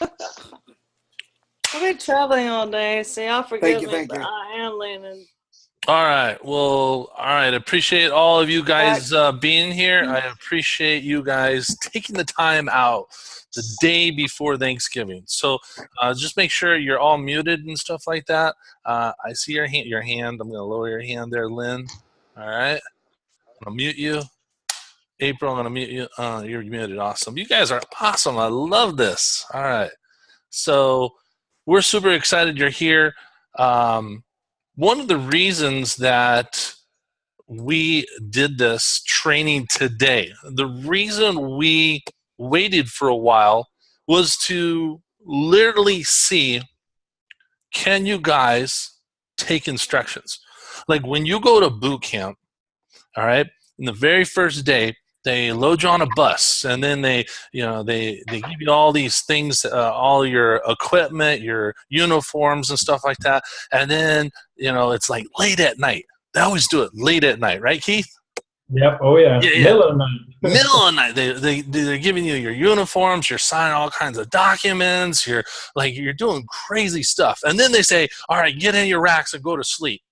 I've been traveling all day, so y'all Thank forgive you, me, thank but you. I am leaning All right. Well, all right. Appreciate all of you back. guys being here. I appreciate you guys taking the time out the day before Thanksgiving. So just make sure you're all muted and stuff like that. I see your hand. Your hand. I'm going to lower your hand there, Lynn. All right. I'm going to mute you. April, I'm going to mute you. You're muted. Awesome. You guys are awesome. I love this. All right. So we're super excited you're here. One of the reasons that we did this training today, the reason we waited for a while was to literally see, can you guys take instructions? Like when you go to boot camp, all right, in the very first day, they load you on a bus, and then they give you all these things, all your equipment, your uniforms and stuff like that, and then it's like late at night. They always do it late at night, right, Keith? Yep. Oh yeah. Yeah, yeah. Middle of the night. Middle of the night, they're giving you your uniforms, you're signing all kinds of documents, you're doing crazy stuff, and then they say, all right, get in your racks and go to sleep.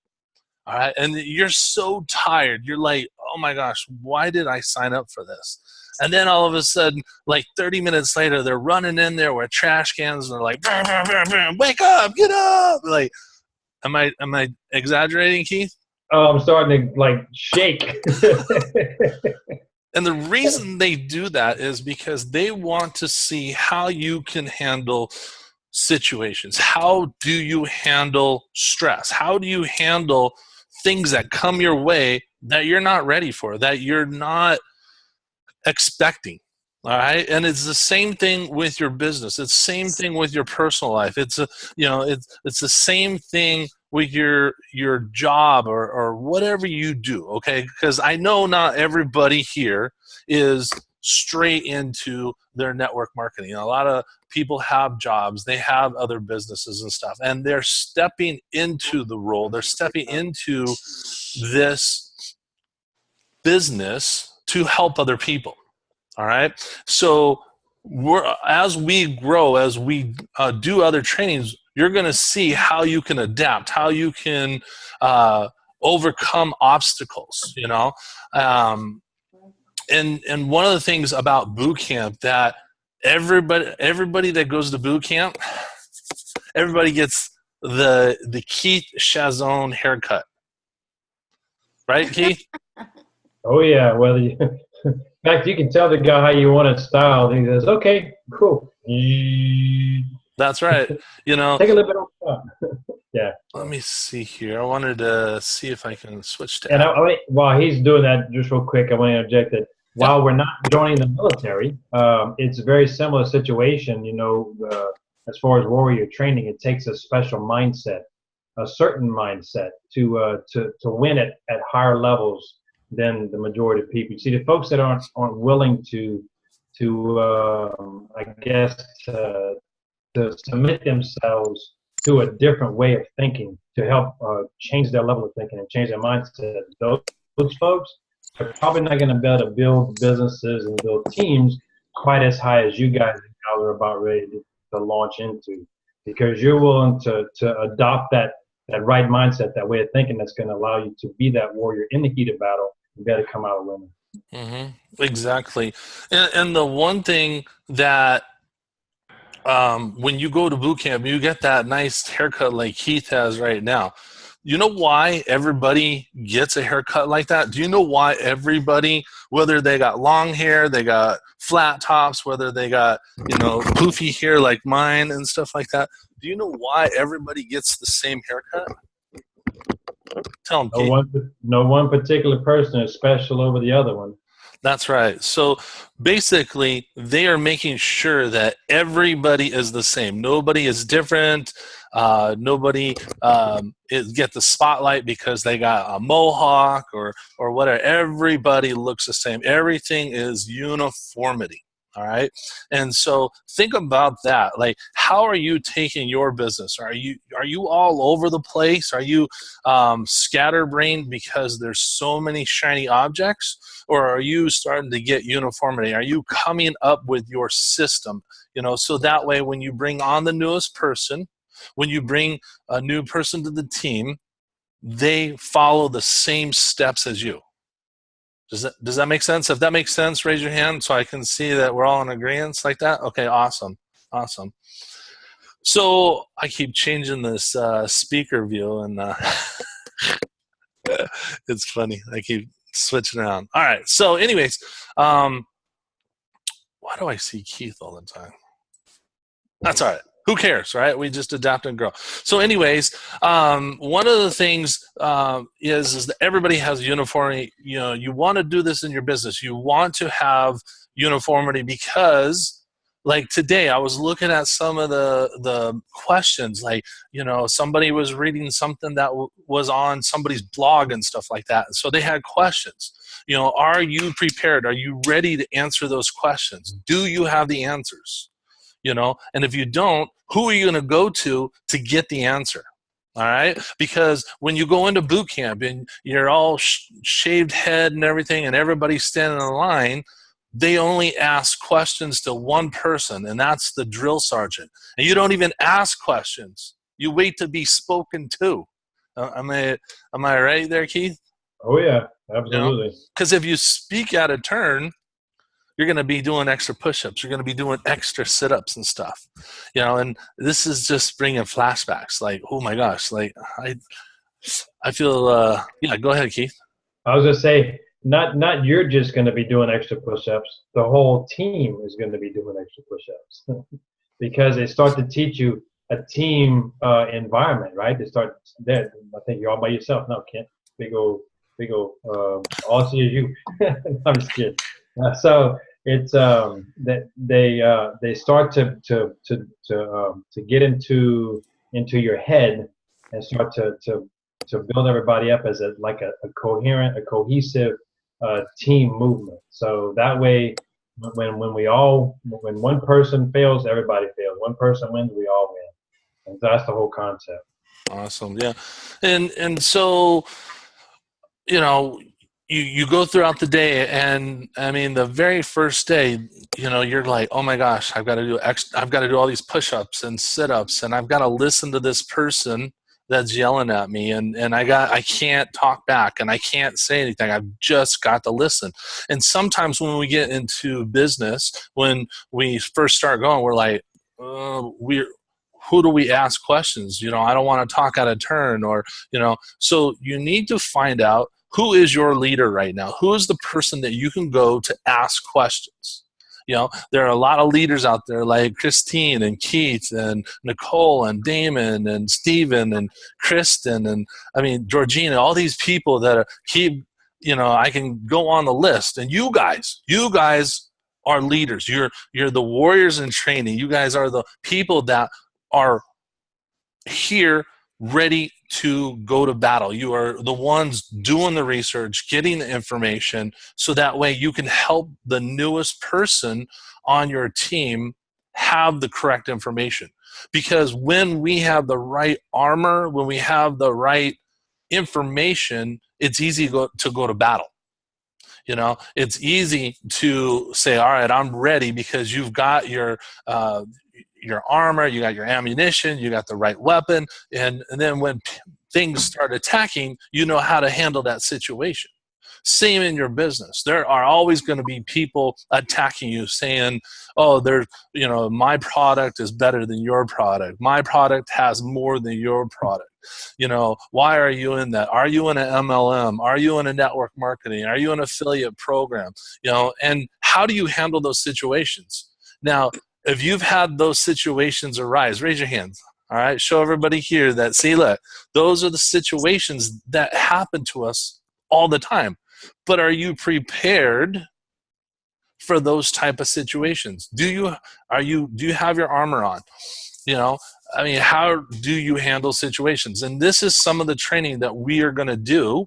All right, and you're so tired. You're like, oh my gosh, why did I sign up for this? And then all of a sudden, like 30 minutes later, they're running in there with trash cans, and they're like, "Bam, bam, bam, bam, wake up, get up!" Like, am I exaggerating, Keith? Oh, I'm starting to like shake. And the reason they do that is because they want to see how you can handle situations. How do you handle stress? How do you handle things that come your way that you're not ready for, that you're not expecting? All right, and it's the same thing with your business. It's the same thing with your personal life. It's the same thing with your job or whatever you do. Okay, because I know not everybody here is straight into their network marketing. A lot of people have jobs, they have other businesses and stuff, and they're stepping into the role. They're stepping into this business to help other people. All right, so as we grow, as we do other trainings, you're going to see how you can adapt, how you can overcome obstacles. And one of the things about boot camp that everybody that goes to boot camp, everybody gets the Keith Chazon haircut, right, Keith? Oh yeah. Whether you, in fact, you can tell the guy how you want it styled. And he says, "Okay, cool." That's right. Take a little bit off top. Yeah. Let me see here. I wanted to see if I can switch to. And while he's doing that, just real quick, I want to interject that while we're not joining the military, it's a very similar situation. As far as warrior training, it takes a special mindset, a certain mindset to win at higher levels than the majority of people. You see, the folks that aren't willing to I guess to submit themselves to a different way of thinking to help change their level of thinking and change their mindset. Those folks are probably not going to be able to build businesses and build teams quite as high as you guys are about ready to launch into, because you're willing to adopt that right mindset, that way of thinking that's going to allow you to be that warrior in the heat of battle and be able to come out winning. Mm-hmm. Exactly. And the one thing that when you go to boot camp, you get that nice haircut like Keith has right now. You know why everybody gets a haircut like that? Do you know why everybody, whether they got long hair, they got flat tops, whether they got, poofy hair like mine and stuff like that, do you know why everybody gets the same haircut? Tell them, Keith. No one particular person is special over the other one. That's right. So basically, they are making sure that everybody is the same. Nobody is different. Nobody get the spotlight because they got a mohawk or whatever. Everybody looks the same. Everything is uniformity. All right. And so think about that. Like, how are you taking your business? Are you all over the place? Are you scatterbrained because there's so many shiny objects? Or are you starting to get uniformity? Are you coming up with your system? So that way when you bring on the newest person, when you bring a new person to the team, they follow the same steps as you. Does that make sense? If that makes sense, raise your hand so I can see that we're all in agreement like that. Okay, awesome. So I keep changing this speaker view, and it's funny. I keep switching around. All right. So, anyways, why do I see Keith all the time? That's all right. Who cares, right? We just adapt and grow. So anyways, one of the things is that everybody has uniformity. You want to do this in your business. You want to have uniformity because, like today, I was looking at some of the questions. Like, somebody was reading something that was on somebody's blog and stuff like that. And so they had questions. Are you prepared? Are you ready to answer those questions? Do you have the answers? And if you don't, who are you going to go to get the answer? All right. Because when you go into boot camp and you're all shaved head and everything, and everybody's standing in line, they only ask questions to one person, and that's the drill sergeant. And you don't even ask questions. You wait to be spoken to. Am I right there, Keith? Oh yeah, absolutely. Because if you speak out of turn, you're going to be doing extra push-ups. You're going to be doing extra sit-ups and stuff, and this is just bringing flashbacks. Like, oh my gosh, like I feel, yeah, go ahead, Keith. I was going to say, not you're just going to be doing extra push-ups. The whole team is going to be doing extra push-ups because they start to teach you a team environment, right? They start there. I think you're all by yourself. No, Kent. Big old, all see is you. I'm just kidding. So it's that they start to get into your head and start to build everybody up as a coherent, a cohesive team movement. So that way, when one person fails, everybody fails. One person wins, we all win, and that's the whole concept. Awesome, yeah, and so you go throughout the day, and I mean the very first day, you're like, oh my gosh, I've got to do all these push-ups and sit-ups, and I've got to listen to this person that's yelling at me, and I can't talk back, and I can't say anything. I've just got to listen. And sometimes when we get into business, when we first start going, we're like, who do we ask questions? I don't want to talk out of turn, or so you need to find out who is your leader right now. Who is the person that you can go to ask questions? There are a lot of leaders out there like Christine and Keith and Nicole and Damon and Steven and Kristen and Georgina, all these people that I can go on the list. And you guys are leaders. You're the warriors in training. You guys are the people that are here ready to go to battle. You are the ones doing the research, getting the information, so that way you can help the newest person on your team have the correct information. Because when we have the right armor, when we have the right information, it's easy to go to battle. It's easy to say, all right, I'm ready, because you've got your armor, you got your ammunition, you got the right weapon, and then when things start attacking, you know how to handle that situation. Same in your business. There are always going to be people attacking you, saying, oh, my product is better than your product. My product has more than your product. Why are you in that? Are you in an MLM? Are you in a network marketing? Are you in an affiliate program? And how do you handle those situations? Now, if you've had those situations arise, raise your hands. All right, show everybody here that, see, look, those are the situations that happen to us all the time. But are you prepared for those type of situations? Do you have your armor on? How do you handle situations? And this is some of the training that we are going to do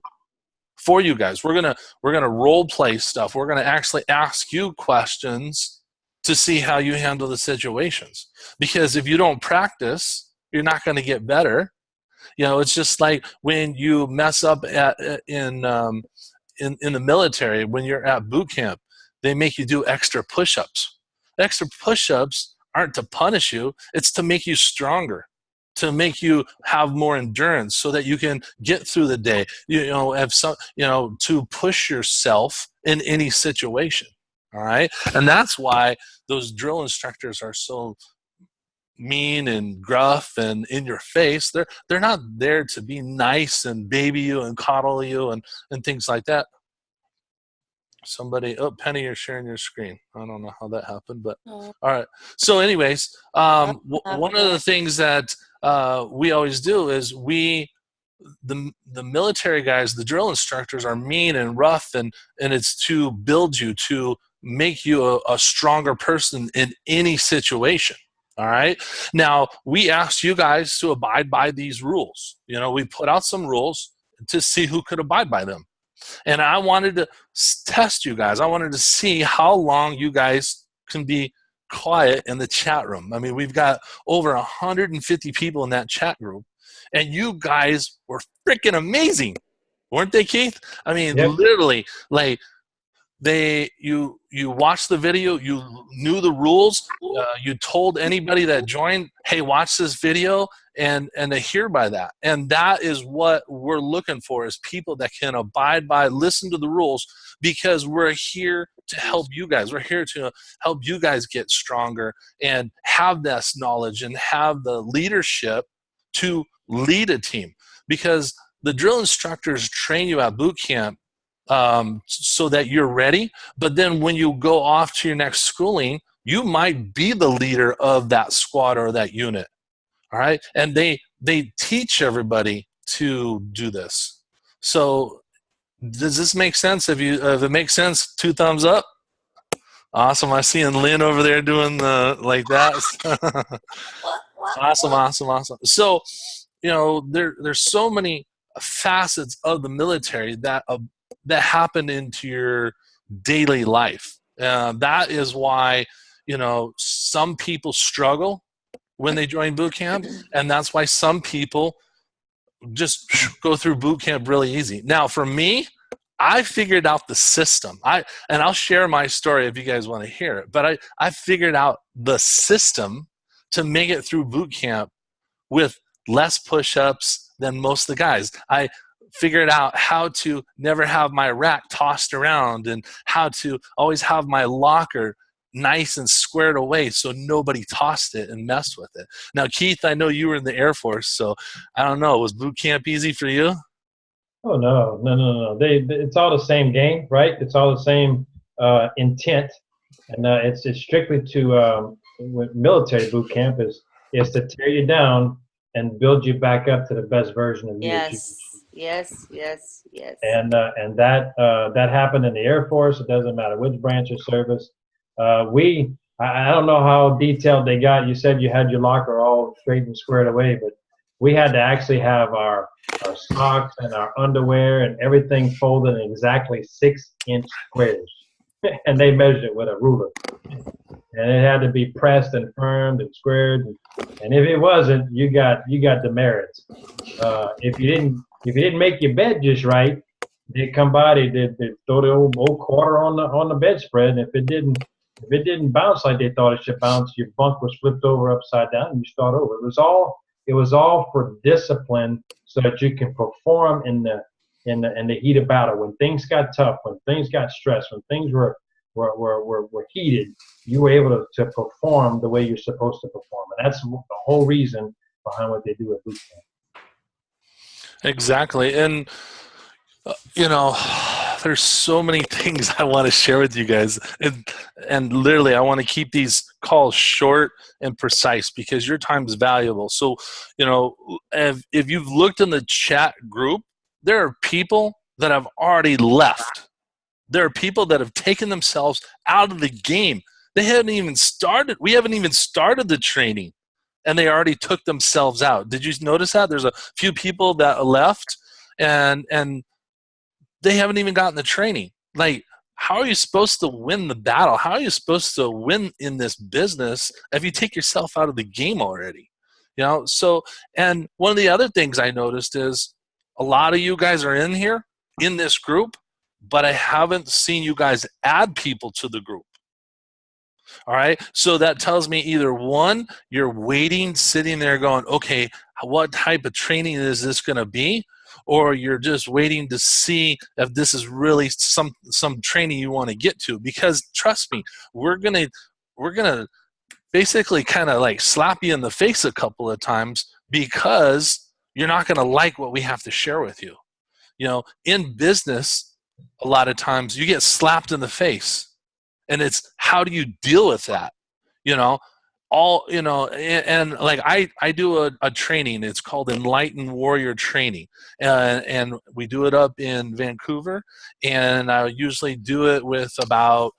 for you guys. We're gonna role play stuff. We're gonna actually ask you questions to see how you handle the situations. Because if you don't practice, you're not going to get better. It's just like when you mess up in the military, when you're at boot camp, they make you do extra push-ups. Extra push-ups aren't to punish you, it's to make you stronger, to make you have more endurance so that you can get through the day, have some, to push yourself in any situation. All right. And that's why those drill instructors are so mean and gruff and in your face. They're not there to be nice and baby you and coddle you and things like that. Penny, you're sharing your screen. I don't know how that happened, but all right. So anyways, one of the things that we always do is the military guys, the drill instructors, are mean and rough, and it's to build you, to make you a stronger person in any situation. All right. Now, we asked you guys to abide by these rules. We put out some rules to see who could abide by them. And I wanted to test you guys. I wanted to see how long you guys can be quiet in the chat room. I mean, we've got over 150 people in that chat group, and you guys were freaking amazing, weren't they, Keith? I mean, Yep. Literally, like you watched the video, you knew the rules, you told anybody that joined, hey, watch this video, and they hear by that. And that is what we're looking for, is people that can abide by, listen to the rules, because we're here to help you guys. We're here to help you guys get stronger and have this knowledge and have the leadership to lead a team. Because the drill instructors train you at boot camp so that you're ready. But then when you go off to your next schooling, you might be the leader of that squad or that unit. All right. And they teach everybody to do this. So does this make sense? If it makes sense, 2 thumbs up. Awesome. I see Lynn over there doing the like that. Awesome. So, there's so many facets of the military that happen into your daily life. That is why, some people struggle when they join boot camp, and that's why some people just go through boot camp really easy. Now, for me, I figured out the system. And I'll share my story if you guys want to hear it. But I figured out the system to make it through boot camp with less push-ups than most of the guys. I figured out how to never have my rack tossed around, and how to always have my locker nice and squared away so nobody tossed it and messed with it. Now, Keith, I know you were in the Air Force, so I don't know. Was boot camp easy for you? Oh, no. It's all the same game, right? It's all the same intent, and it's strictly to military boot camp is to tear you down and build you back up to the best version of you. Yes. And that happened in the Air Force. It doesn't matter which branch of service. I don't know how detailed they got. You said you had your locker all straight and squared away, but we had to actually have our socks and our underwear and everything folded in exactly 6-inch squares. And they measured it with a ruler. And it had to be pressed and firmed and squared. And if it wasn't, you got demerits. If you didn't make your bed just right, they'd come by, they'd throw the old quarter on the bedspread, and if it didn't bounce like they thought it should bounce, your bunk was flipped over upside down and you start over. It was all for discipline, so that you can perform in the heat of battle. When things got tough, when things got stressed, when things were heated, you were able to perform the way you're supposed to perform. And that's the whole reason behind what they do at boot camp. Exactly. And there's so many things I want to share with you guys, and literally I want to keep these calls short and precise because your time is valuable. So if you've looked in the chat group, there are people that have already left. There are people that have taken themselves out of the game. They haven't even started. We haven't even started the training, and they already took themselves out. Did you notice that? There's a few people that left, and they haven't even gotten the training. Like, how are you supposed to win the battle? How are you supposed to win in this business if you take yourself out of the game already? So, and one of the other things I noticed is a lot of you guys are in here in this group, but I haven't seen you guys add people to the group. All right. So that tells me either one, you're waiting, sitting there going, okay, what type of training is this going to be? Or you're just waiting to see if this is really some training you want to get to. Because trust me, we're gonna basically kind of like slap you in the face a couple of times because you're not going to like what we have to share with you. In business, a lot of times you get slapped in the face, and it's how do you deal with that? And like I do a training. It's called Enlightened Warrior Training, and we do it up in Vancouver, and I usually do it with about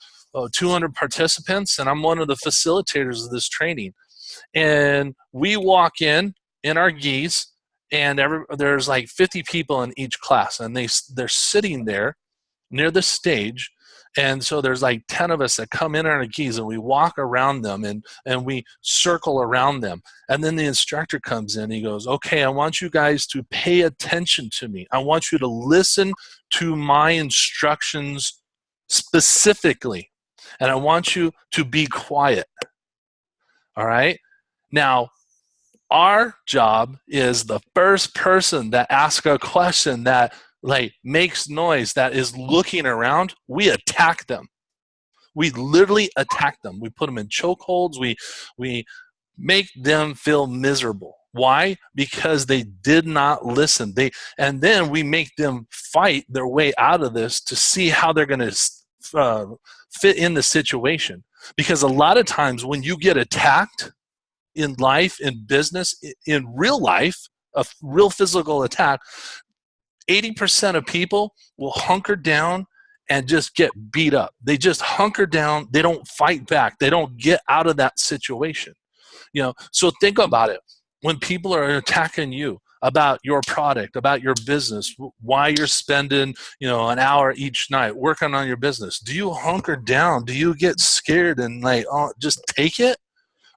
200 participants, and I'm one of the facilitators of this training. And we walk in our gis, and there's like 50 people in each class, and they're sitting there near the stage. And so there's like 10 of us that come in our gis, and we walk around them, and we circle around them. And then the instructor comes in, he goes, okay, I want you guys to pay attention to me. I want you to listen to my instructions specifically, and I want you to be quiet. All right? Now, our job is the first person that asks a question that like makes noise, that is looking around, we attack them. We literally attack them. We put them in chokeholds. We make them feel miserable. Why? Because they did not listen. And then we make them fight their way out of this to see how they're going to fit in the situation. Because a lot of times when you get attacked in life, in business, in real life, a real physical attack, 80% of people will hunker down and just get beat up. They just hunker down. They don't fight back. They don't get out of that situation. So think about it. When people are attacking you about your product, about your business, why you're spending, an hour each night working on your business, do you hunker down? Do you get scared and like, oh, just take it?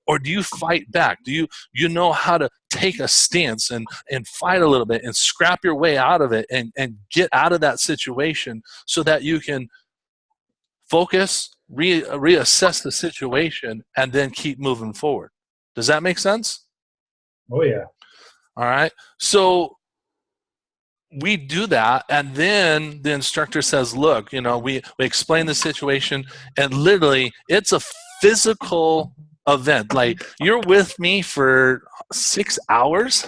Or do you fight back? Do you know how to take a stance and fight a little bit and scrap your way out of it and get out of that situation so that you can focus, reassess the situation, and then keep moving forward? Does that make sense? Oh, yeah. All right. So we do that, and then the instructor says, look, we explain the situation, and literally it's a physical event. Like, you're with me for 6 hours,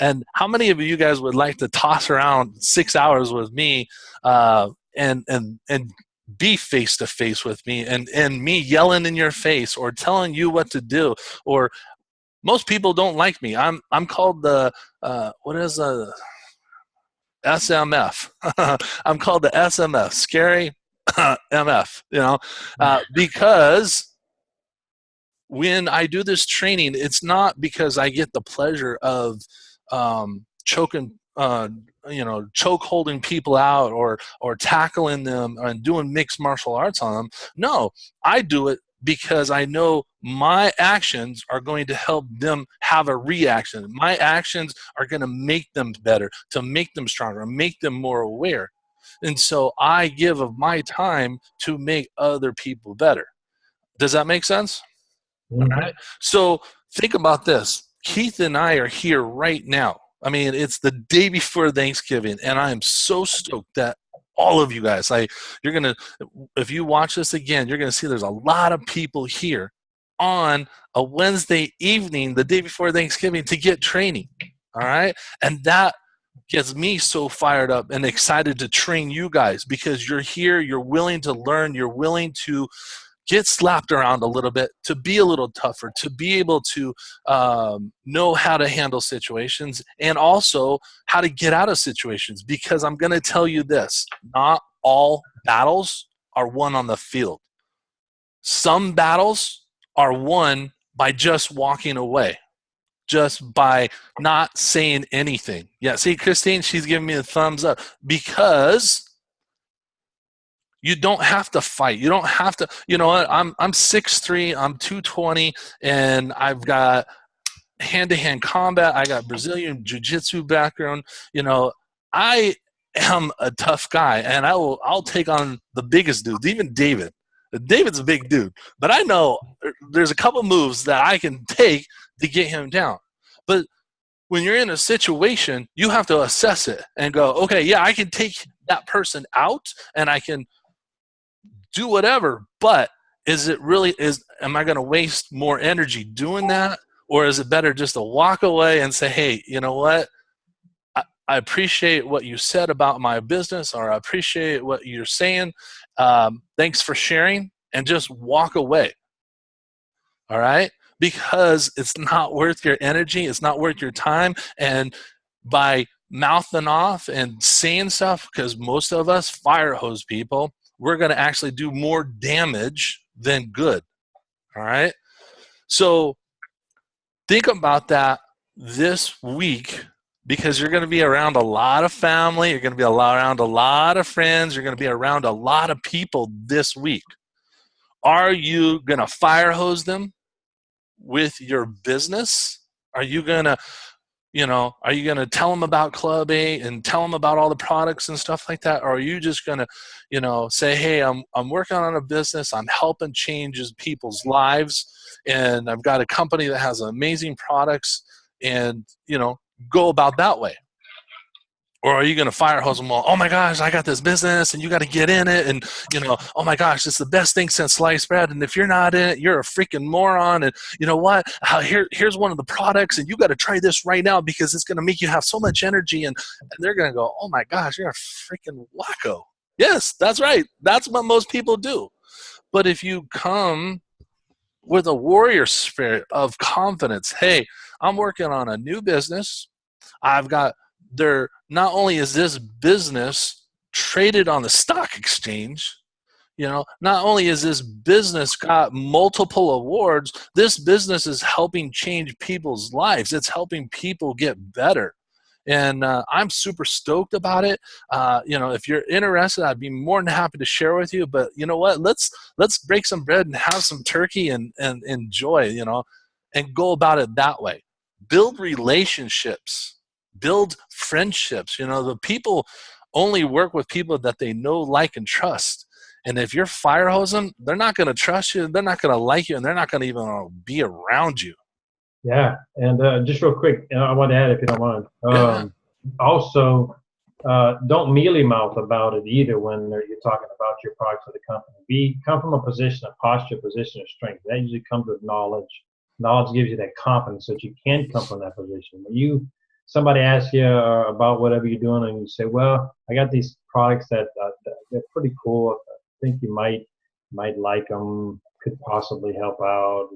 and how many of you guys would like to toss around 6 hours with me and be face to face with me and me yelling in your face or telling you what to do? Or most people don't like me. I'm called the what is a SMF. I'm called the SMF, scary MF, because when I do this training, it's not because I get the pleasure of choke holding people out or tackling them and doing mixed martial arts on them. No, I do it because I know my actions are going to help them have a reaction. My actions are going to make them better, to make them stronger, make them more aware. And so I give of my time to make other people better. Does that make sense? Mm-hmm. All right. So think about this. Keith and I are here right now. I mean, it's the day before Thanksgiving, and I am so stoked that all of you guys, if you watch this again, you're going to see there's a lot of people here on a Wednesday evening, the day before Thanksgiving, to get training. All right. And that gets me so fired up and excited to train you guys, because you're here, you're willing to learn, you're willing to get slapped around a little bit, to be a little tougher, to be able to know how to handle situations, and also how to get out of situations. Because I'm going to tell you this, not all battles are won on the field. Some battles are won by just walking away, just by not saying anything. Yeah, see, Christine, she's giving me a thumbs up, because You don't have to fight. You don't have to, you know what? I'm 6'3", I'm 220, and I've got hand-to-hand combat. I got Brazilian jiu-jitsu background. You know, I am a tough guy, and I'll take on the biggest dudes, even David. David's a big dude, but I know there's a couple moves that I can take to get him down. But when you're in a situation, you have to assess it and go, okay, yeah, I can take that person out and I can do whatever, but am I going to waste more energy doing that? Or is it better just to walk away and say, hey, you know what? I appreciate what you said about my business, or I appreciate what you're saying. Thanks for sharing, and just walk away. All right? Because it's not worth your energy. It's not worth your time. And by mouthing off and saying stuff, because most of us fire hose people, we're going to actually do more damage than good. All right? So think about that this week, because you're going to be around a lot of family. You're going to be around a lot of friends. You're going to be around a lot of people this week. Are you going to fire hose them with your business? Are you going to tell them about Club A and tell them about all the products and stuff like that? Or are you just going to, say, hey, I'm working on a business. I'm helping change people's lives. And I've got a company that has amazing products, and, go about that way. Or are you going to fire hose them all? Oh my gosh, I got this business and you got to get in it. And, oh my gosh, it's the best thing since sliced bread. And if you're not in it, you're a freaking moron. And you know what? Here's one of the products, and you got to try this right now because it's going to make you have so much energy. And they're going to go, oh my gosh, you're a freaking wacko. Yes, that's right. That's what most people do. But if you come with a warrior spirit of confidence, hey, I'm working on a new business. Not only is this business traded on the stock exchange, not only is this business got multiple awards, this business is helping change people's lives. It's helping people get better. And I'm super stoked about it. If you're interested, I'd be more than happy to share with you. But you know what? Let's break some bread and have some turkey and enjoy, and go about it that way. Build relationships. Build friendships. The people only work with people that they know, like, and trust. And if you're fire hosing, they're not going to trust you, they're not going to like you, and they're not going to even be around you. Yeah, and just real quick, I want to add, if you don't mind. Yeah. Also, don't mealy mouth about it either when you're talking about your products or the company. Come from a position of posture, position of strength. That usually comes with knowledge. Knowledge gives you that confidence that you can come from that position. When somebody asks you about whatever you're doing, and you say, "Well, I got these products that they're pretty cool. I think you might like them. Could possibly help out."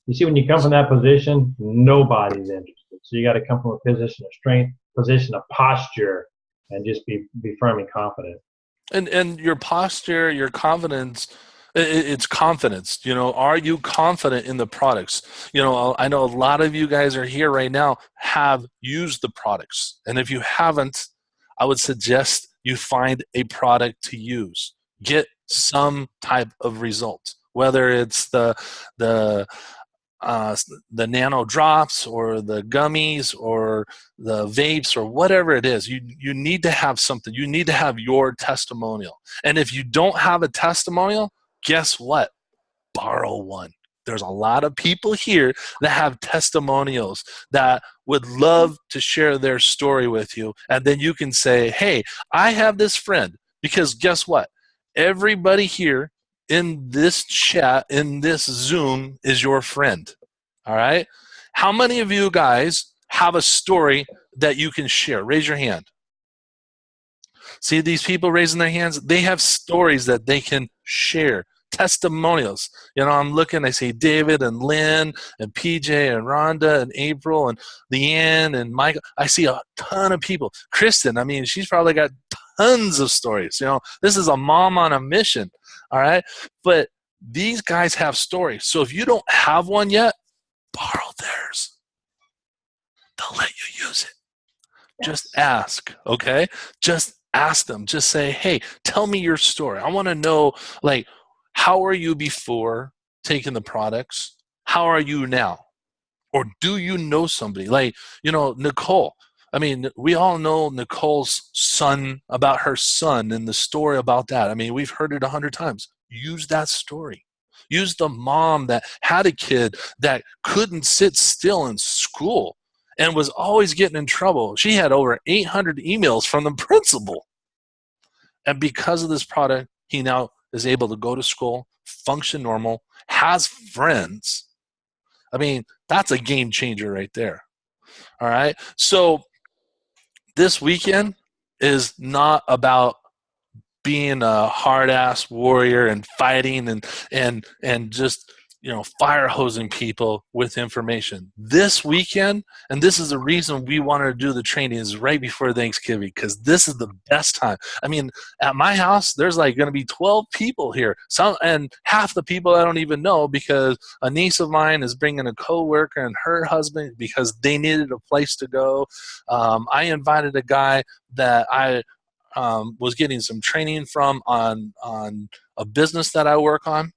You see, when you come from that position, nobody's interested. So you got to come from a position of strength, position of posture, and just be firm and confident. And your posture, your confidence, it's confidence. Are you confident in the products? I know a lot of you guys are here right now have used the products. And if you haven't, I would suggest you find a product to use. Get some type of result, whether it's the nano drops or the gummies or the vapes or whatever it is. You need to have something. You need to have your testimonial. And if you don't have a testimonial, guess what? Borrow one. There's a lot of people here that have testimonials that would love to share their story with you. And then you can say, hey, I have this friend. Because guess what? Everybody here in this chat, in this Zoom, is your friend. All right? How many of you guys have a story that you can share? Raise your hand. See these people raising their hands? They have stories that they can share. Testimonials. I'm looking, I see David and Lynn and PJ and Rhonda and April and Leanne and Michael. I see a ton of people. Kristen, she's probably got tons of stories. This is a mom on a mission. All right? But these guys have stories. So if you don't have one yet, borrow theirs. They'll let you use it. Just ask, okay? Just Ask them, just say, hey, tell me your story. I want to know, like, how are you before taking the products? How are you now? Or do you know somebody? Like, Nicole. I mean, we all know Nicole's son, about her son and the story about that. I mean, we've heard it 100 times. Use that story. Use the mom that had a kid that couldn't sit still in school and was always getting in trouble. She had over 800 emails from the principal. And because of this product, he now is able to go to school, function normal, has friends. I mean, that's a game changer right there. All right. So this weekend is not about being a hard ass warrior and fighting and just fire hosing people with information. This weekend, and this is the reason we wanted to do the training, is right before Thanksgiving, because this is the best time. I mean, at my house, there's like going to be 12 people here. And half the people I don't even know, because a niece of mine is bringing a coworker and her husband because they needed a place to go. I invited a guy that I was getting some training from on a business that I work on,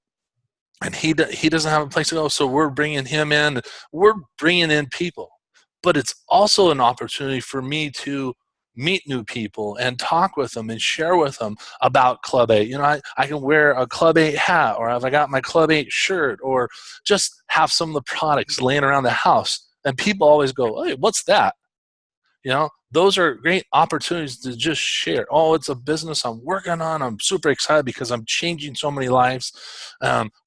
and he doesn't have a place to go, so we're bringing him in. We're bringing in people, but it's also an opportunity for me to meet new people and talk with them and share with them about Club 8. I can wear a Club 8 hat, or if I got my Club 8 shirt, or just have some of the products laying around the house, and people always go, hey, what's that? Those are great opportunities to just share. Oh, it's a business I'm working on. I'm super excited because I'm changing so many lives.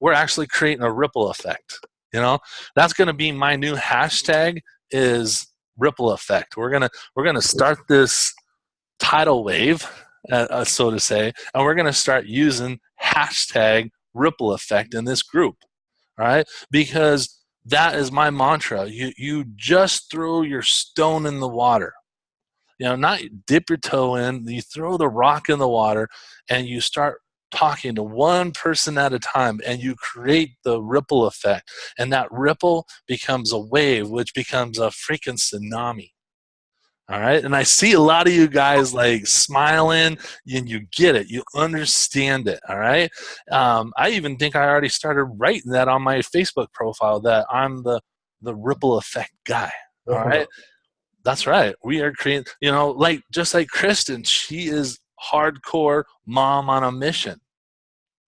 We're actually creating a ripple effect. That's going to be my new hashtag, is ripple effect. We're gonna start this tidal wave, so to say, and we're going to start using hashtag ripple effect in this group. All right, because that is my mantra. You just throw your stone in the water. Not dip your toe in. You throw the rock in the water, and you start talking to one person at a time, and you create the ripple effect. And that ripple becomes a wave, which becomes a freaking tsunami. All right. And I see a lot of you guys like smiling, and you get it. You understand it. All right. I even think I already started writing that on my Facebook profile, that I'm the ripple effect guy. All right. That's right. We are creating, just like Kristen, she is hardcore mom on a mission.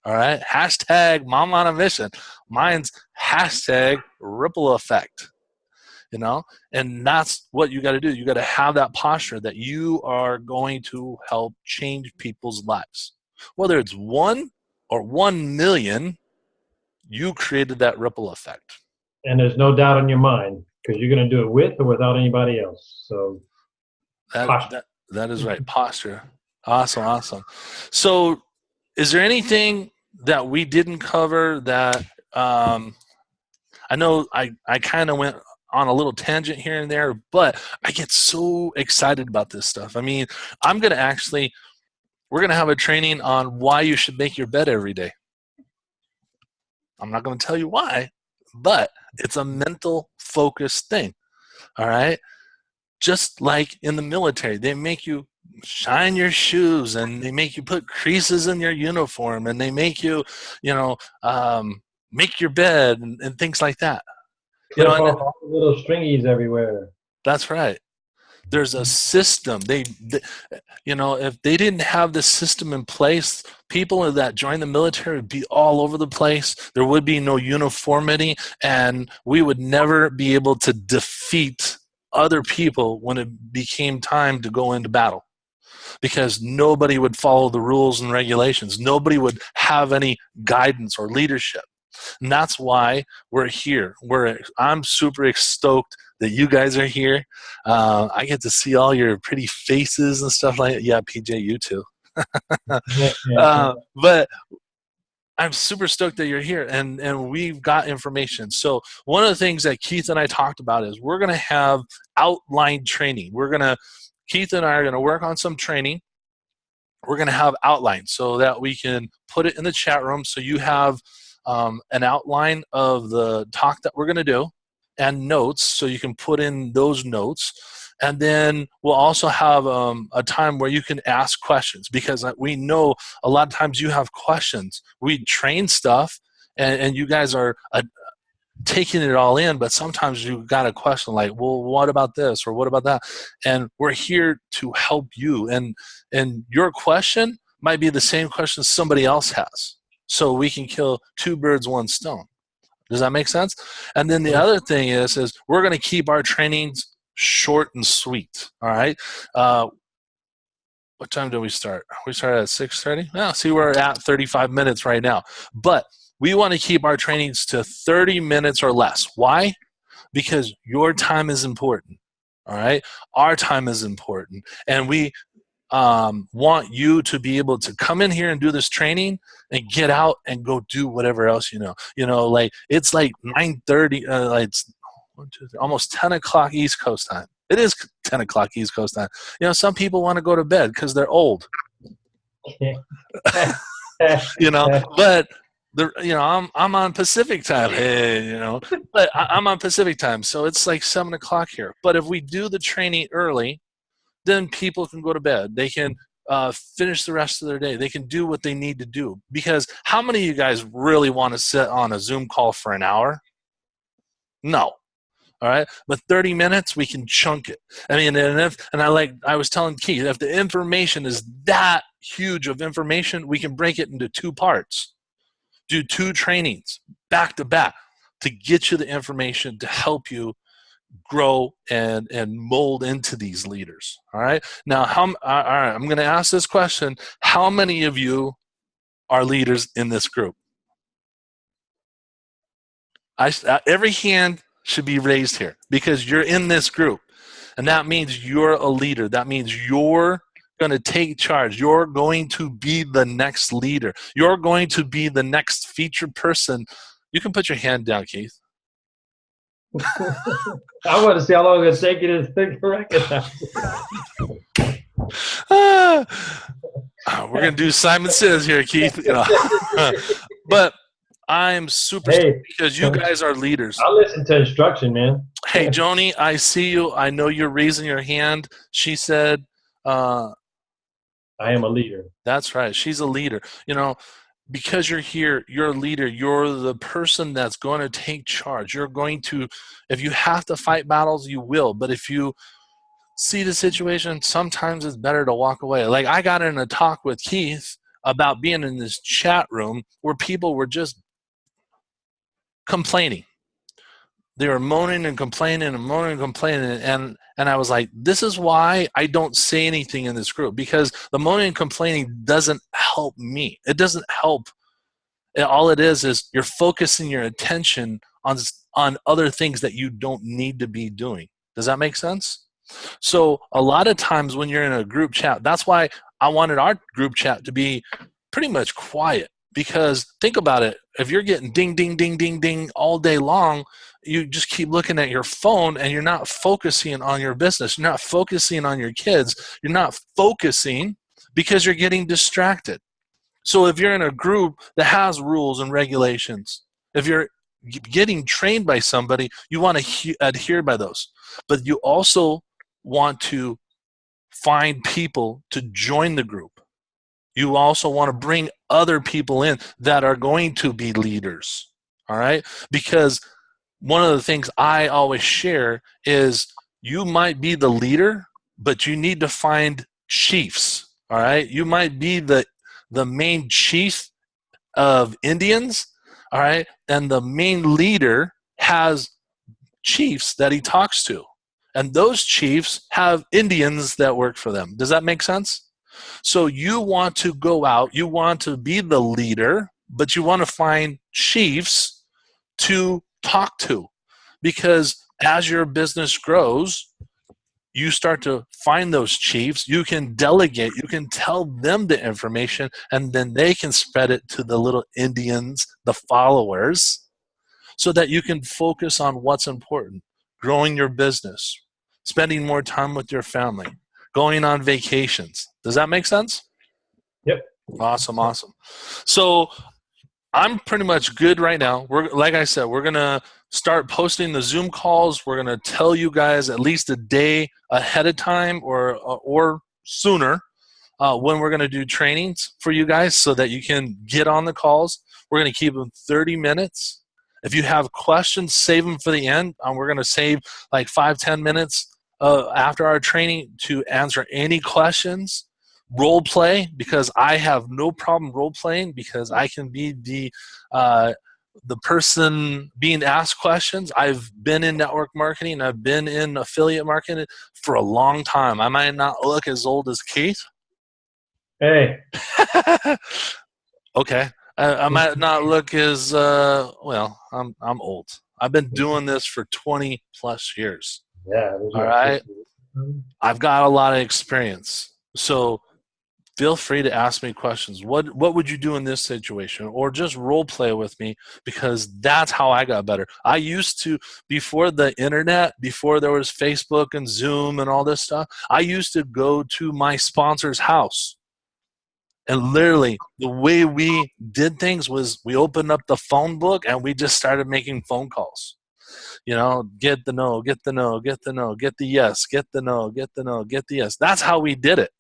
All right. Hashtag mom on a mission. Mine's hashtag ripple effect. And that's what you got to do. You got to have that posture that you are going to help change people's lives. Whether it's 1 or 1 million, you created that ripple effect. And there's no doubt in your mind, because you're going to do it with or without anybody else. So that is right. Posture. Awesome. So is there anything that we didn't cover that I know I kind of went on a little tangent here and there, but I get so excited about this stuff. I mean, we're going to have a training on why you should make your bed every day. I'm not going to tell you why, but it's a mental focused thing. All right. Just like in the military, they make you shine your shoes, and they make you put creases in your uniform, and they make you, make your bed and things like that. All the little stringies everywhere. That's right. There's a system. If they didn't have the system in place, people that join the military would be all over the place. There would be no uniformity, and we would never be able to defeat other people when it became time to go into battle, because nobody would follow the rules and regulations. Nobody would have any guidance or leadership. And that's why we're here. I'm super stoked that you guys are here. I get to see all your pretty faces and stuff like that. Yeah, PJ, you too. But I'm super stoked that you're here, and we've got information. So one of the things that Keith and I talked about is we're going to have outline training. Keith and I are going to work on some training. We're going to have outlines so that we can put it in the chat room, so you have an outline of the talk that we're going to do, and notes, so you can put in those notes. And then we'll also have a time where you can ask questions, because we know a lot of times you have questions. We train stuff, and you guys are taking it all in, but sometimes you got a question like, well, what about this or what about that? And we're here to help you. And your question might be the same question somebody else has. So we can kill two birds, one stone. Does that make sense? And then the other thing is we're going to keep our trainings short and sweet. All right. What time do we start? We started at 6:30. Well, see, we're at 35 minutes right now. But we want to keep our trainings to 30 minutes or less. Why? Because your time is important. All right. Our time is important. And we want you to be able to come in here and do this training and get out and go do whatever else you know. You know, like it's like 9:30, like it's 1, 2, 3, almost 10 o'clock East Coast time. It is 10 o'clock East Coast time. You know, some people want to go to bed because they're old. You know, but I'm on Pacific time. Hey, you know, but I'm on Pacific time, so it's like 7 o'clock here. But if we do the training early, then people can go to bed. They can finish the rest of their day. They can do what they need to do. Because how many of you guys really want to sit on a Zoom call for an hour? No. All right, but 30 minutes we can chunk it. I mean, I was telling Keith, if the information is that huge of information, we can break it into 2 parts. Do 2 trainings back to back to get you the information to help you grow and mold into these leaders. All right. Now, all right, I'm going to ask this question: how many of you are leaders in this group? Every hand should be raised here, because you're in this group, and that means you're a leader. That means you're going to take charge. You're going to be the next leader. You're going to be the next featured person. You can put your hand down, Keith. I want to see how long it's going to take you to think recognize. We're going to do Simon Says here, Keith. You know. But I'm super stoked because you guys are leaders. I'll listen to instruction, man. Hey, Joni, I see you. I know you're raising your hand. She said, I am a leader. That's right. She's a leader. You know, because you're here, you're a leader. You're the person that's going to take charge. You're going to, if you have to fight battles, you will. But if you see the situation, sometimes it's better to walk away. Like I got in a talk with Keith about being in this chat room where people were just complaining. They were moaning and complaining and moaning and complaining. And I was like, this is why I don't say anything in this group, because the moaning and complaining doesn't help me. It doesn't help. All it is you're focusing your attention on other things that you don't need to be doing. Does that make sense? So a lot of times when you're in a group chat, that's why I wanted our group chat to be pretty much quiet. Because think about it, if you're getting ding, ding, ding, ding, ding all day long, you just keep looking at your phone and you're not focusing on your business. You're not focusing on your kids. You're not focusing because you're getting distracted. So if you're in a group that has rules and regulations, if you're getting trained by somebody, you want to adhere by those. But you also want to find people to join the group. You also want to bring other people in that are going to be leaders, all right? Because one of the things I always share is you might be the leader, but you need to find chiefs, all right? You might be the main chief of Indians, all right? And the main leader has chiefs that he talks to. And those chiefs have Indians that work for them. Does that make sense? So you want to go out, you want to be the leader, but you want to find chiefs to talk to. Because as your business grows, you start to find those chiefs, you can delegate, you can tell them the information, and then they can spread it to the little Indians, the followers, so that you can focus on what's important: growing your business, spending more time with your family, going on vacations. Does that make sense? Yep. Awesome. So I'm pretty much good right now. Like I said, we're gonna start posting the Zoom calls. We're going to tell you guys at least a day ahead of time or sooner when we're going to do trainings for you guys so that you can get on the calls. We're going to keep them 30 minutes. If you have questions, save them for the end. We're going to save like 5-10 minutes after our training to answer any questions. Role play, because I have no problem role playing, because I can be the person being asked questions. I've been in network marketing. I've been in affiliate marketing for a long time. I might not look as old as Keith. Hey. Okay. I might not look as well. I'm old. I've been doing this for 20 plus years. Yeah. All right. I've got a lot of experience. So feel free to ask me questions. What would you do in this situation? Or just role play with me, because that's how I got better. I used to, before the internet, before there was Facebook and Zoom and all this stuff, I used to go to my sponsor's house. And literally, the way we did things was we opened up the phone book and we just started making phone calls. You know, get the no, get the no, get the no, get the yes, get the no, get the no, get the yes. That's how we did it.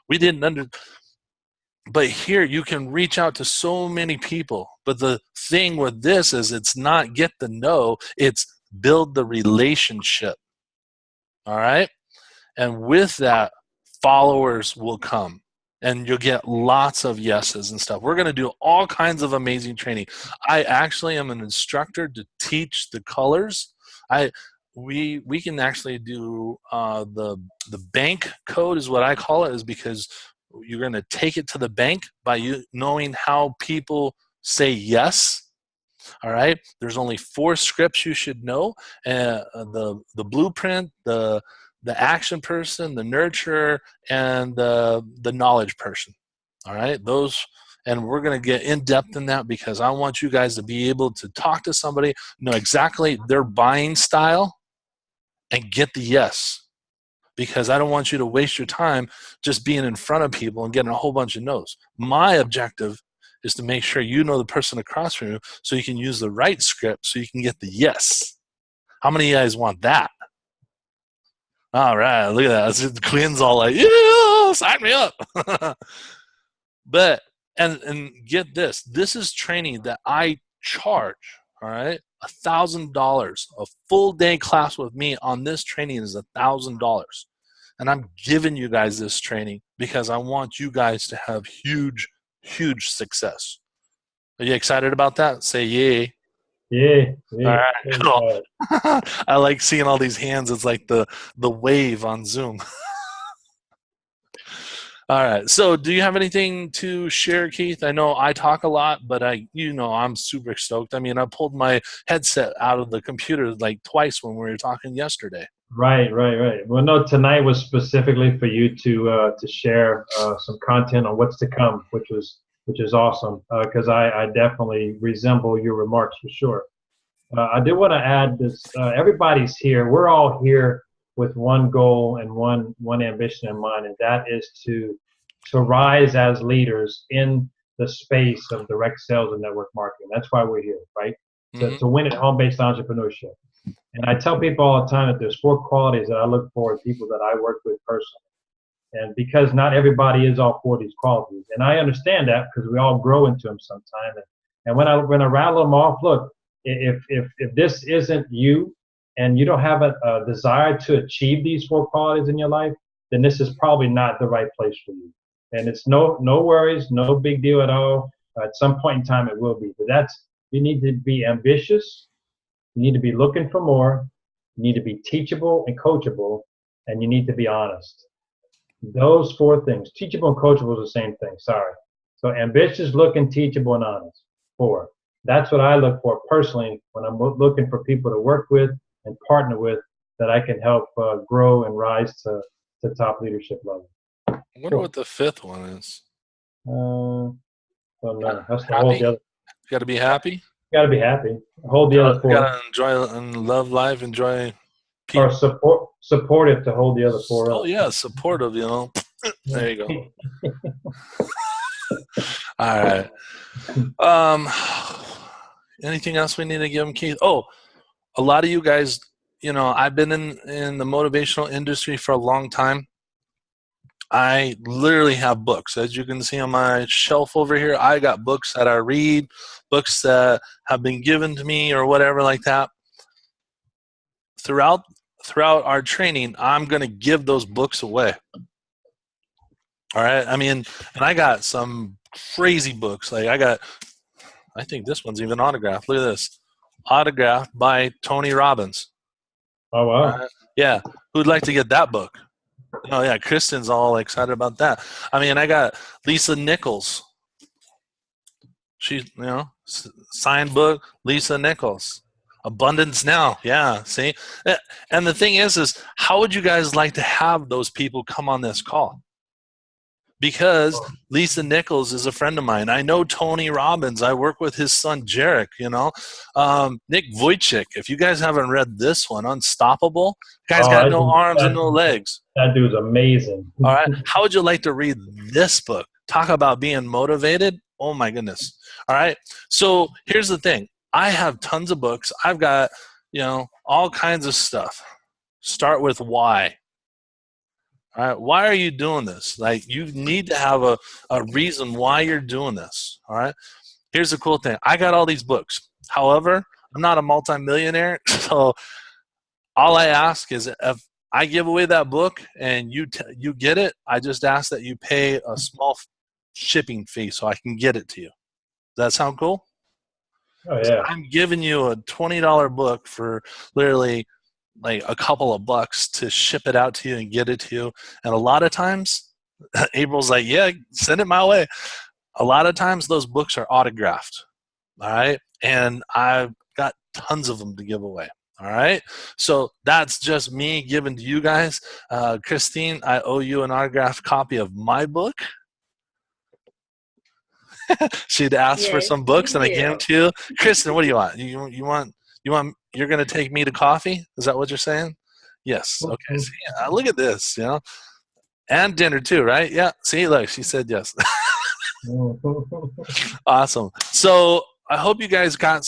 We didn't but here you can reach out to so many people. But the thing with this is it's not get the no, it's build the relationship. All right? And with that, followers will come. And you'll get lots of yeses and stuff. We're going to do all kinds of amazing training. I actually am an instructor to teach the colors. We can actually do the bank code is what I call it, is because you're going to take it to the bank by you knowing how people say yes. All right. There's only 4 scripts you should know: the blueprint, the action person, the nurturer, and the knowledge person. All right. Those. And we're going to get in depth in that, because I want you guys to be able to talk to somebody, know exactly their buying style, and get the yes. Because I don't want you to waste your time just being in front of people and getting a whole bunch of no's. My objective is to make sure you know the person across from you, so you can use the right script so you can get the yes. How many of you guys want that? All right, look at that. Quinn's all like, yeah, sign me up. But, and get this. This is training that I charge, all right? $1,000. A full day class with me on this training is $1,000. And I'm giving you guys this training because I want you guys to have huge, huge success. Are you excited about that? Say yay. Yeah. All right, cool. I like seeing all these hands. It's like the wave on Zoom. All right. So do you have anything to share, Keith? I know I talk a lot, but I'm super stoked. I mean, I pulled my headset out of the computer like twice when we were talking yesterday. Right. Well, no, tonight was specifically for you to share some content on what's to come, which is awesome, because I definitely resemble your remarks for sure. I did want to add this. Everybody's here. We're all here with one goal and one ambition in mind, and that is to rise as leaders in the space of direct sales and network marketing. That's why we're here, right? Mm-hmm. To win at home-based entrepreneurship. And I tell people all the time that there's 4 qualities that I look for in people that I work with personally. And because not everybody is all 4 of these qualities, and I understand that because we all grow into them sometime. And when I rattle them off, look, if this isn't you, and you don't have a desire to achieve these 4 qualities in your life, then this is probably not the right place for you. And it's no worries, no big deal at all. At some point in time, it will be. But you need to be ambitious. You need to be looking for more. You need to be teachable and coachable, and you need to be honest. Those 4 things. Teachable and coachable is the same thing. Sorry. So ambitious, looking, teachable, and honest. 4. That's what I look for personally when I'm looking for people to work with and partner with that I can help grow and rise to top leadership level. I wonder what the 5th one is. Well, no, that's happy? to hold the other. You got to be happy. You got to be happy. Hold the other 4. Got to enjoy and love life. Enjoy people. Or supportive to hold the other 4 up. Oh yeah, supportive. There you go. All right. Anything else we need to give them, Keith? Oh, a lot of you guys, I've been in the motivational industry for a long time. I literally have books. As you can see on my shelf over here, I got books that I read, books that have been given to me or whatever like that. Throughout our training, I'm going to give those books away. All right. I mean, and I got some crazy books. Like I think this one's even autographed. Look at this. Autographed by Tony Robbins. Oh, wow. Yeah. Who'd like to get that book? Oh, yeah. Kristen's all excited about that. I mean, I got Lisa Nichols. She, signed book, Lisa Nichols. Abundance Now. Yeah. See? And the thing is how would you guys like to have those people come on this call? Because Lisa Nichols is a friend of mine. I know Tony Robbins. I work with his son, Jarek, Nick Vujicic. If you guys haven't read this one, Unstoppable, guy's got no arms and no legs. That dude's amazing. All right. How would you like to read this book? Talk about being motivated. Oh, my goodness. All right. So here's the thing. I have tons of books. I've got, all kinds of stuff. Start with why. All right, why are you doing this? Like, you need to have a reason why you're doing this. All right. Here's the cool thing. I got all these books. However, I'm not a multimillionaire, so all I ask is if I give away that book and you get it, I just ask that you pay a small shipping fee so I can get it to you. Does that sound cool? Oh, yeah. So I'm giving you a $20 book for literally like a couple of bucks to ship it out to you and get it to you. And a lot of times, April's like, yeah, send it my way. A lot of times those books are autographed. All right. And I've got tons of them to give away. All right. So that's just me giving to you guys. Christine, I owe you an autographed copy of my book. She'd asked for some books and I gave them to you. Kristen, what do you want? You want you're going to take me to coffee? Is that what you're saying? Yes. Okay. See, look at this, and dinner too, right? Yeah. See, look, she said yes. Awesome. So I hope you guys got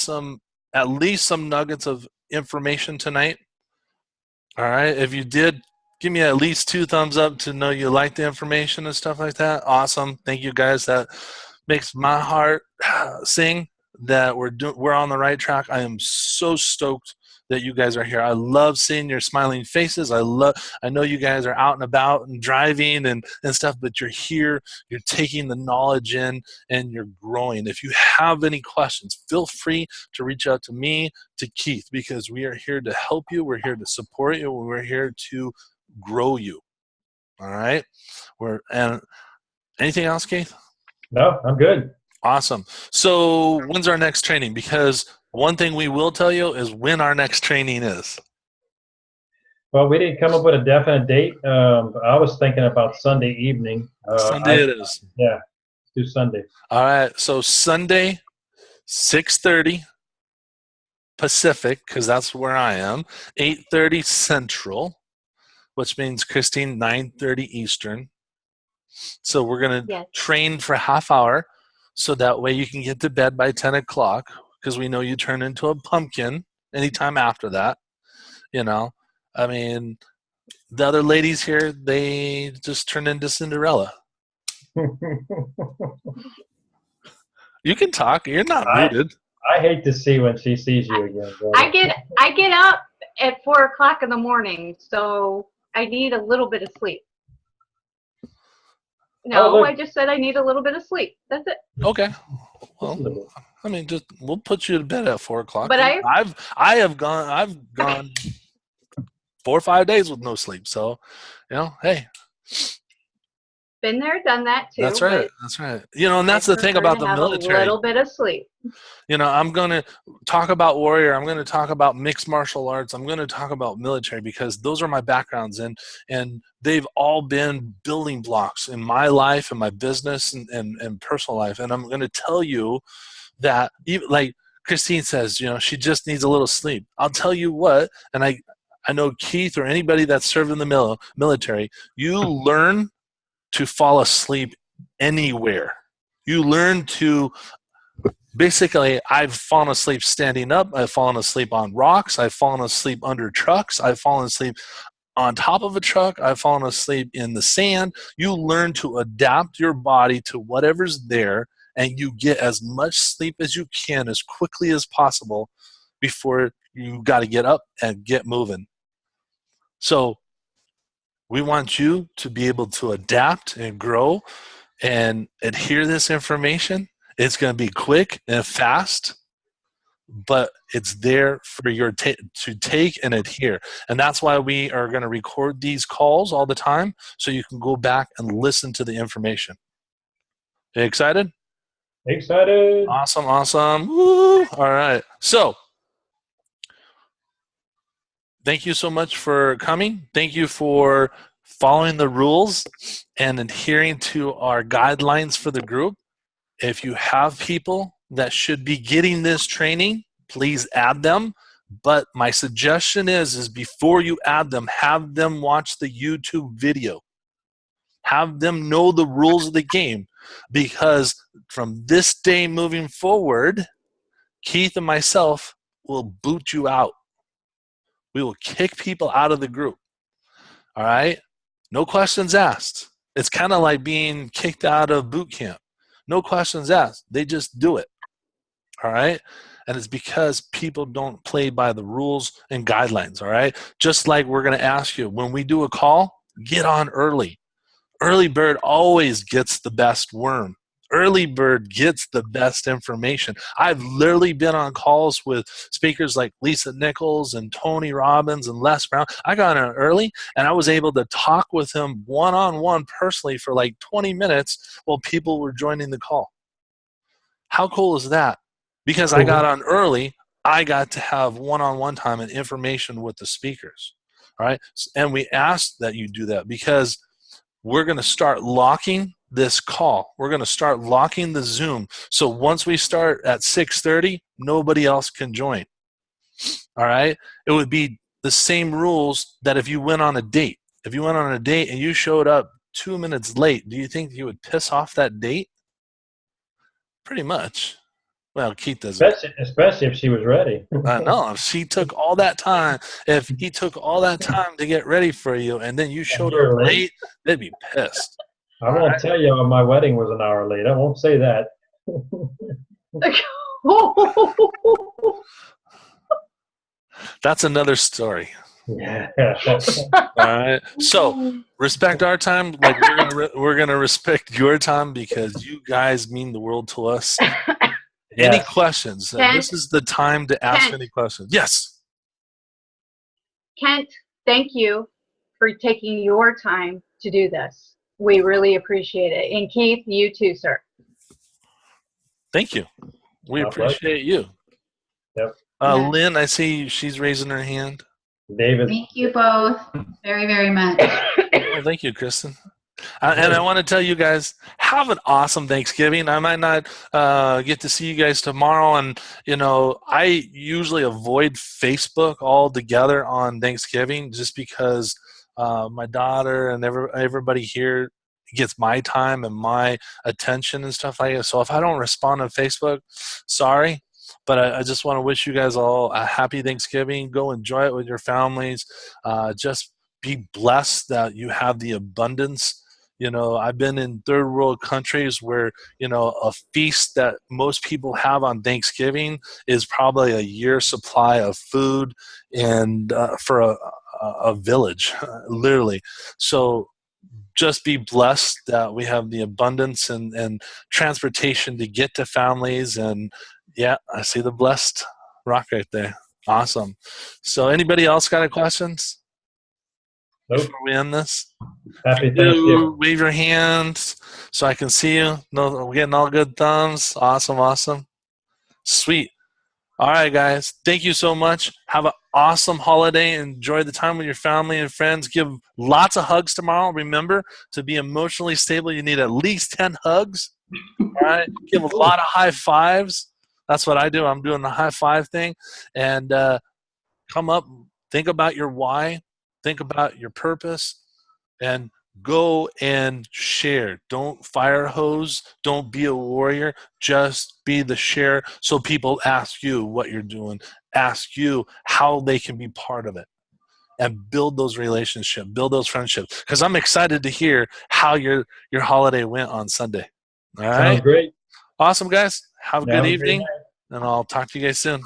at least some nuggets of information tonight. All right. If you did, give me at least 2 thumbs up to know you like the information and stuff like that. Awesome. Thank you guys. That makes my heart sing that we're on the right track. I am so stoked that you guys are here. I love seeing your smiling faces. I know you guys are out and about and driving and stuff, but you're here, you're taking the knowledge in, and you're growing. If you have any questions, feel free to reach out to me, to Keith, because we are here to help you. We're here to support you. We're here to grow you. All right? And anything else, Keith? No, I'm good. Awesome. So when's our next training? Because one thing we will tell you is when our next training is. Well, we didn't come up with a definite date. I was thinking about Sunday evening. Sunday it is. Yeah, let's do Sunday. All right. So Sunday, 6:30 Pacific, because that's where I am, 8:30 Central, which means, Christine, 9:30 Eastern. So we're going to train for a half hour so that way you can get to bed by 10 o'clock because we know you turn into a pumpkin anytime after that. I mean, the other ladies here, they just turn into Cinderella. You can talk. You're not muted. I hate to see when she sees you again. I get up at 4 o'clock in the morning, so I need a little bit of sleep. No, I just said I need a little bit of sleep. That's it. Okay. Well, I mean, we'll put you to bed at 4 o'clock. But I've gone 4 or 5 days with no sleep. So, hey. Been there, done that too. That's right. That's right. And that's the thing about the military. A little bit of sleep. I'm going to talk about warrior. I'm going to talk about mixed martial arts. I'm going to talk about military because those are my backgrounds, and they've all been building blocks in my life and my business and personal life. And I'm going to tell you that, even, like Christine says, she just needs a little sleep. I'll tell you what, and I know Keith or anybody that's served in the military, you learn to fall asleep anywhere. You learn to Basically, I've fallen asleep standing up. I've fallen asleep on rocks. I've fallen asleep under trucks. I've fallen asleep on top of a truck. I've fallen asleep in the sand. You learn to adapt your body to whatever's there, and you get as much sleep as you can as quickly as possible before you got to get up and get moving. So we want you to be able to adapt and grow and adhere this information. It's going to be quick and fast, but it's there for your to take and adhere. And that's why we are going to record these calls all the time, so you can go back and listen to the information. You excited? Excited. Awesome, awesome. Woo! All right. So thank you so much for coming. Thank you for following the rules and adhering to our guidelines for the group. If you have people that should be getting this training, please add them. But my suggestion is before you add them, have them watch the YouTube video. Have them know the rules of the game, because from this day moving forward, Keith and myself will boot you out. We will kick people out of the group. All right? No questions asked. It's kind of like being kicked out of BootCamp. No questions asked. They just do it. All right? And it's because people don't play by the rules and guidelines. All right? Just like we're going to ask you, when we do a call, get on early. Early bird always gets the best worm. Early bird gets the best information. I've literally been on calls with speakers like Lisa Nichols and Tony Robbins and Les Brown. I got in early, and I was able to talk with him one-on-one personally for like 20 minutes while people were joining the call. How cool is that? Because I got on early, I got to have one-on-one time and information with the speakers. All right? And we ask that you do that because we're going to start locking this call. We're going to start locking the Zoom. So once we start at 6:30, nobody else can join. All right? It would be the same rules that if you went on a date. If you went on a date and you showed up 2 minutes late, do you think you would piss off that date? Pretty much. Well, Keith doesn't. Especially if she was ready. I know. If she took all that time, if he took all that time to get ready for you and then you showed up late, they'd be pissed. I won't tell you my wedding was an hour late. I won't say that. That's another story. Yeah. All right. So respect our time, like we're gonna respect your time because you guys mean the world to us. Any questions? Kent, this is the time to ask Kent, any questions. Yes. Kent, thank you for taking your time to do this. We really appreciate it. And Keith, you too, sir. Thank you. We My appreciate you. Yep. Lynn, I see she's raising her hand. David. Thank you both very, very much. Oh, thank you, Kristen. And I want to tell you guys, have an awesome Thanksgiving. I might not get to see you guys tomorrow. And, you know, I usually avoid Facebook altogether on Thanksgiving just because my daughter and everybody here gets my time and my attention and stuff like that. So if I don't respond on Facebook, sorry. But I just want to wish you guys all a happy Thanksgiving. Go enjoy it with your families. Just be blessed that you have the abundance. You know, I've been in third world countries where, you know, a feast that most people have on Thanksgiving is probably a year's supply of food and for a village, literally. So just be blessed that we have the abundance and transportation to get to families. And yeah, I see the blessed rock right there. Awesome. So anybody else got any questions? Nope. Before we end this? Happy Thanksgiving. Wave your hands so I can see you. No, we're getting all good thumbs. Awesome, awesome. Sweet. All right, guys. Thank you so much. Have an awesome holiday. Enjoy the time with your family and friends. Give lots of hugs tomorrow. Remember, to be emotionally stable, you need at least 10 hugs. All right? Give a lot of high fives. That's what I do. I'm doing the high five thing. And come up, think about your why, think about your purpose, and Go and share. Don't fire hose. Don't be a warrior. Just be the share so people ask you what you're doing, ask you how they can be part of it, and build those relationships, build those friendships. Because I'm excited to hear how your holiday went on Sunday. All right? Sounds great. Awesome, guys. Have a good Have a great evening, night. and I'll talk to you guys soon.